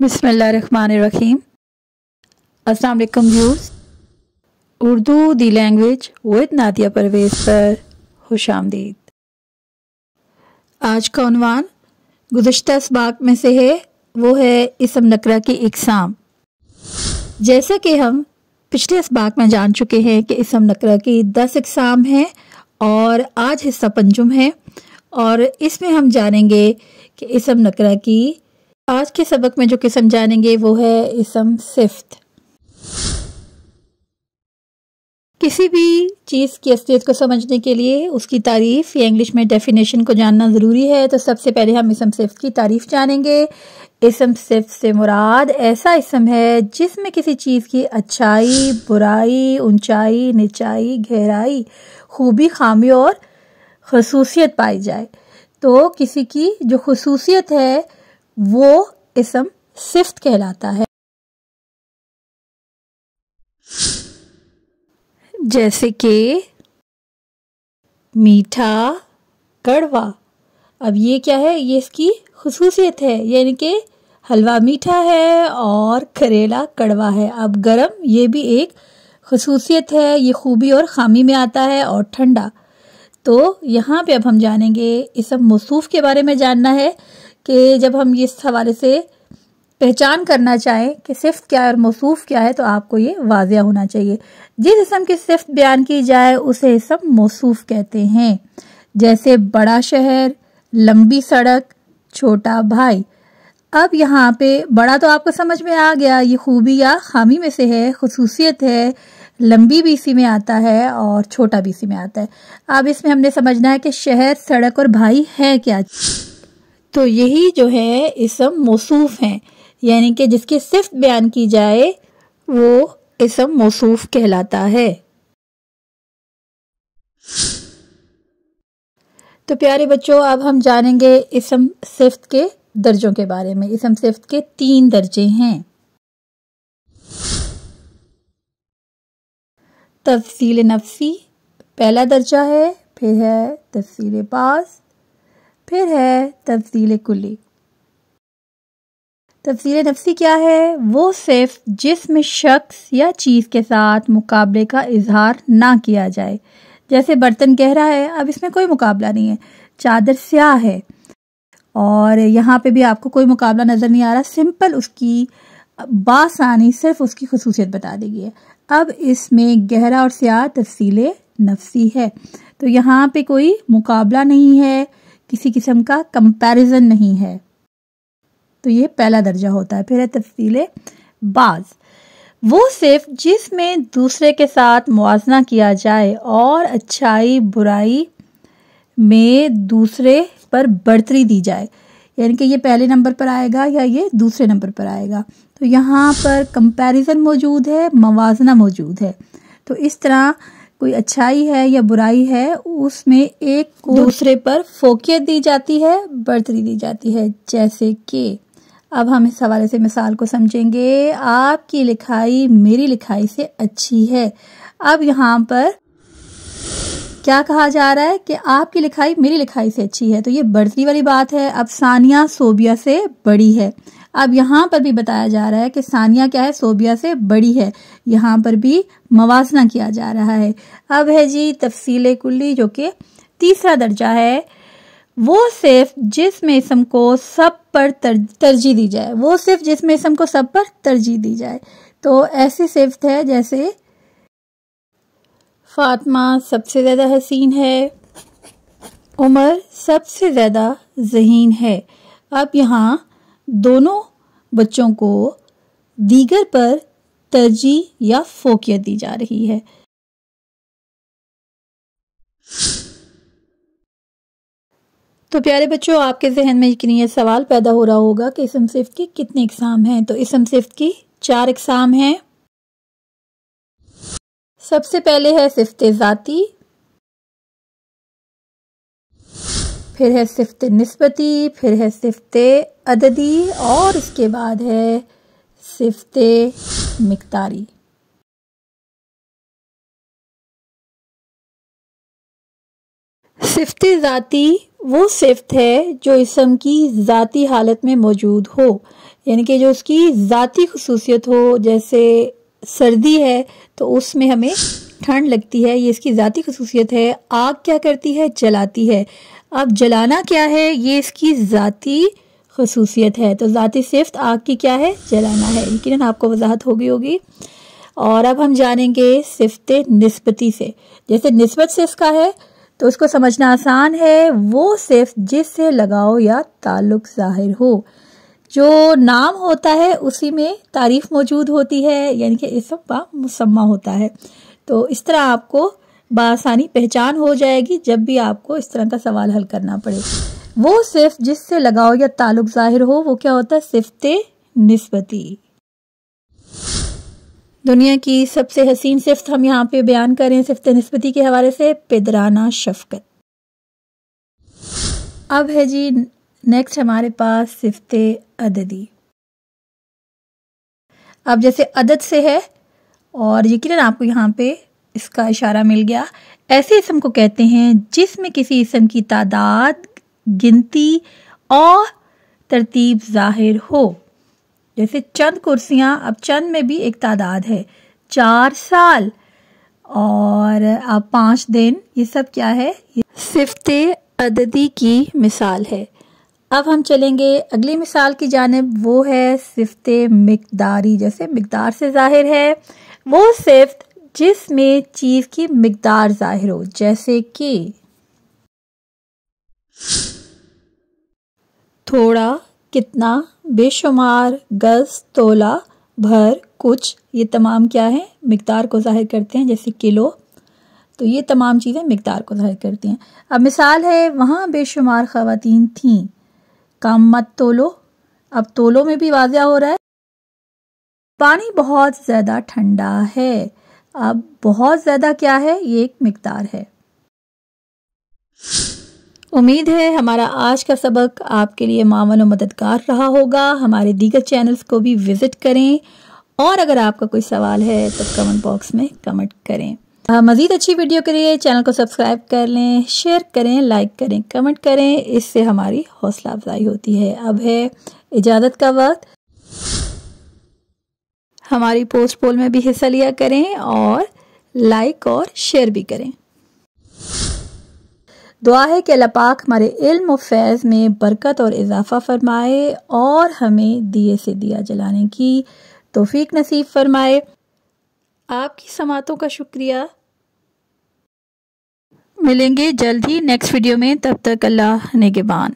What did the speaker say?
बिस्मिल्लाहिर्रहमानिर्रहीम। अस्सलाम वालेकुम viewers. Urdu the language with Nadia Parvez पर खुशामदीद। आज का उन्वान गुज़श्ता इसबाक में से है, वो है इसम नकरा की इक़साम। जैसा कि हम पिछले इसबाक में जान चुके हैं कि इसम नकरा की 10 इक़साम हैं और आज हिस्सा पंजुम है और इसमें हम जानेंगे कि इसम नकरा की आज के सबक में जो किस्म जानेंगे वो है इसम सिफ्त। किसी भी चीज़ की असलियत को समझने के लिए उसकी तारीफ़ या इंग्लिश में डेफिनेशन को जानना ज़रूरी है। तो सबसे पहले हम इसम सिफ्त की तारीफ़ जानेंगे। इसम सिफ्त से मुराद ऐसा इसम है जिसमें किसी चीज़ की अच्छाई, बुराई, ऊंचाई, निचाई, गहराई, खूबी, खामी और खसूसियत पाई जाए। तो किसी की जो खसूसियत है वो इसम सिफ्त कहलाता है। जैसे कि मीठा, कड़वा। अब ये क्या है? ये इसकी खसूसियत है, यानी कि हलवा मीठा है और करेला कड़वा है। अब गरम, ये भी एक खसूसियत है, ये खूबी और खामी में आता है। और ठंडा, तो यहाँ पे अब हम जानेंगे इसम मौसूफ के बारे में। जानना है कि जब हम इस हवाले से पहचान करना चाहें कि सिफ्त क्या है और मौसूफ क्या है तो आपको ये वाज़िया होना चाहिए। जिस इसम की सिफ्त बयान की जाए उसे इसम मौसूफ कहते हैं। जैसे बड़ा शहर, लंबी सड़क, छोटा भाई। अब यहाँ पे बड़ा तो आपको समझ में आ गया, ये खूबी या खामी में से है, खसूसियत है। लंबी भी इसी में आता है और छोटा भी इसी में आता है। अब इसमें हमने समझना है कि शहर, सड़क और भाई है क्या। तो यही जो है इसम मौसूफ हैं, यानी कि जिसकी सिफ्त बयान की जाए वो इसम मौसूफ कहलाता है। तो प्यारे बच्चों, अब हम जानेंगे इसम सिफ्त के दर्जों के बारे में। इसम सिफ्त के 3 दर्जे हैं। तफसील नफ्सी पहला दर्जा है, फिर है तफसील बाज़, फिर है तफसील कुल्ली। तफसील नफ्सी क्या है? वो सिर्फ जिसमें शख्स या चीज़ के साथ मुकाबले का इजहार ना किया जाए। जैसे बर्तन गहरा है, अब इसमें कोई मुकाबला नहीं है। चादर स्याह है और यहाँ पे भी आपको कोई मुकाबला नज़र नहीं आ रहा, सिंपल उसकी बासानी सिर्फ उसकी खसूसियत बता दी गई है। अब इसमें गहरा और स्याह तफसील नफ्सी है, तो यहाँ पे कोई मुकाबला नहीं है, किसी किस्म का कंपैरिजन नहीं है। तो ये पहला दर्जा होता है। फिर है तफसील बाज़, वो सिर्फ जिसमें दूसरे के साथ मुआजना किया जाए और अच्छाई बुराई में दूसरे पर बढ़तरी दी जाए, यानी कि ये पहले नंबर पर आएगा या ये दूसरे नंबर पर आएगा। तो यहाँ पर कंपैरिजन मौजूद है, मवाजना मौजूद है। तो इस तरह कोई अच्छाई है या बुराई है, उसमें एक को दूसरे पर फोकियत दी जाती है, बढ़तरी दी जाती है। जैसे कि अब हम इस हवाले से मिसाल को समझेंगे। आपकी लिखाई मेरी लिखाई से अच्छी है। अब यहाँ पर क्या कहा जा रहा है कि आपकी लिखाई मेरी लिखाई से अच्छी है, तो ये बढ़तरी वाली बात है। अब सानिया सोबिया से बड़ी है। अब यहाँ पर भी बताया जा रहा है कि सानिया क्या है? सोबिया से बड़ी है। यहाँ पर भी मवाजना किया जा रहा है। अब है जी तफसील कुल्ली, जो कि तीसरा दर्जा है। वो सिर्फ जिसमें इसम को सब पर तरजीह दी जाए, वो सिर्फ जिसमें इसम को सब पर तरजीह दी जाए। तो ऐसी सिफ्त है जैसे फातिमा सबसे ज्यादा हसीन है, उमर सबसे ज्यादा ज़हीन है। अब यहाँ दोनों बच्चों को दीगर पर तरजीह या फोकियत दी जा रही है। तो प्यारे बच्चों, आपके जहन में यकीनन ये सवाल पैदा हो रहा होगा कि इसम सिफ्त की कितने इक़साम हैं। तो इसम सिफ्त की 4 इक़साम हैं। सबसे पहले है सिफ्त ज़ाती, फिर है सिफ्त निस्बती, फिर है सिफ्त अददी और इसके बाद है सिफ्त मिक़दारी। सिफ्त ज़ाती وہ صفت ہے جو اسم کی ذاتی حالت میں موجود ہو، یعنی کہ جو اس کی ذاتی خصوصیت ہو. جیسے سردی ہے تو اس میں ہمیں ٹھنڈ لگتی ہے، یہ اس کی ذاتی خصوصیت ہے. آگ کیا کرتی ہے؟ جلاتی ہے. اب جلانا کیا ہے؟ یہ اس کی ذاتی خصوصیت ہے. تو ذاتی صفت آگ کی کیا ہے؟ جلانا ہے. یقیناً آپ کو وضاحت ہوگی. اور اب ہم جانیں گے صفت نسبتی سے. جیسے نسبت سے اس کا ہے تو اس کو سمجھنا آسان ہے. وہ صفت جس سے لگاؤ یا تعلق ظاہر ہو. جو نام ہوتا ہے اسی میں تعریف موجود ہوتی ہے، یعنی کہ اسم با مسمہ ہوتا ہے. تو اس طرح آپ کو بآسانی پہچان ہو جائے گی جب بھی آپ کو اس طرح کا سوال حل کرنا پڑے. وہ صفت جس سے لگاؤ یا تعلق ظاہر ہو وہ کیا ہوتا ہے؟ صفت نسبتی. دنیا کی سب سے حسین صفت ہم یہاں پہ بیان کریں صفت نسبتی کے حوالے سے، پدرانہ شفقت. اب ہے جی نیکسٹ ہمارے پاس صفت عددی. اب جیسے عدد سے ہے اور یقیناً آپ کو یہاں پہ اس کا اشارہ مل گیا. ایسے اسم کو کہتے ہیں جس میں کسی اسم کی تعداد، گنتی اور ترتیب ظاہر ہو. جیسے چند کرسیاں، اب چند میں بھی ایک تعداد ہے. 4 سال اور اب 5 دن، یہ سب کیا ہے؟ صفت عددی کی مثال ہے. اب ہم چلیں گے اگلی مثال کی جانب، وہ ہے صفت مقداری. جیسے مقدار سے ظاہر ہے وہ صفت جس میں چیز کی مقدار ظاہر ہو. جیسے کہ تھوڑا، کتنا، بے شمار، گز، تولہ، بھر، کچھ، یہ تمام کیا ہیں؟ مقدار کو ظاہر کرتے ہیں. جیسے کلو، تو یہ تمام چیزیں مقدار کو ظاہر کرتی ہیں. اب مثال ہے، وہاں بے شمار خواتین تھیں، کم مت تولو. اب تولو میں بھی واضح ہو رہا ہے. پانی بہت زیادہ ٹھنڈا ہے. اب بہت زیادہ کیا ہے؟ یہ ایک مقدار ہے. امید ہے ہمارا آج کا سبق آپ کے لیے معاون و مددگار رہا ہوگا. ہمارے دیگر چینلز کو بھی وزٹ کریں، اور اگر آپ کا کوئی سوال ہے تو کمنٹ باکس میں کمنٹ کریں. مزید اچھی ویڈیو کے لیے چینل کو سبسکرائب کر لیں، شیئر کریں، لائک کریں، کمنٹ کریں. اس سے ہماری حوصلہ افزائی ہوتی ہے. اب ہے اجازت کا وقت. ہماری پوسٹ پول میں بھی حصہ لیا کریں اور لائک اور شیئر بھی کریں. دعا ہے کہ اللہ پاک ہمارے علم و فیض میں برکت اور اضافہ فرمائے اور ہمیں دیے سے دیا جلانے کی توفیق نصیب فرمائے. آپ کی سماعتوں کا شکریہ. ملیں گے جلد ہی نیکسٹ ویڈیو میں، تب تک اللہ نگہبان.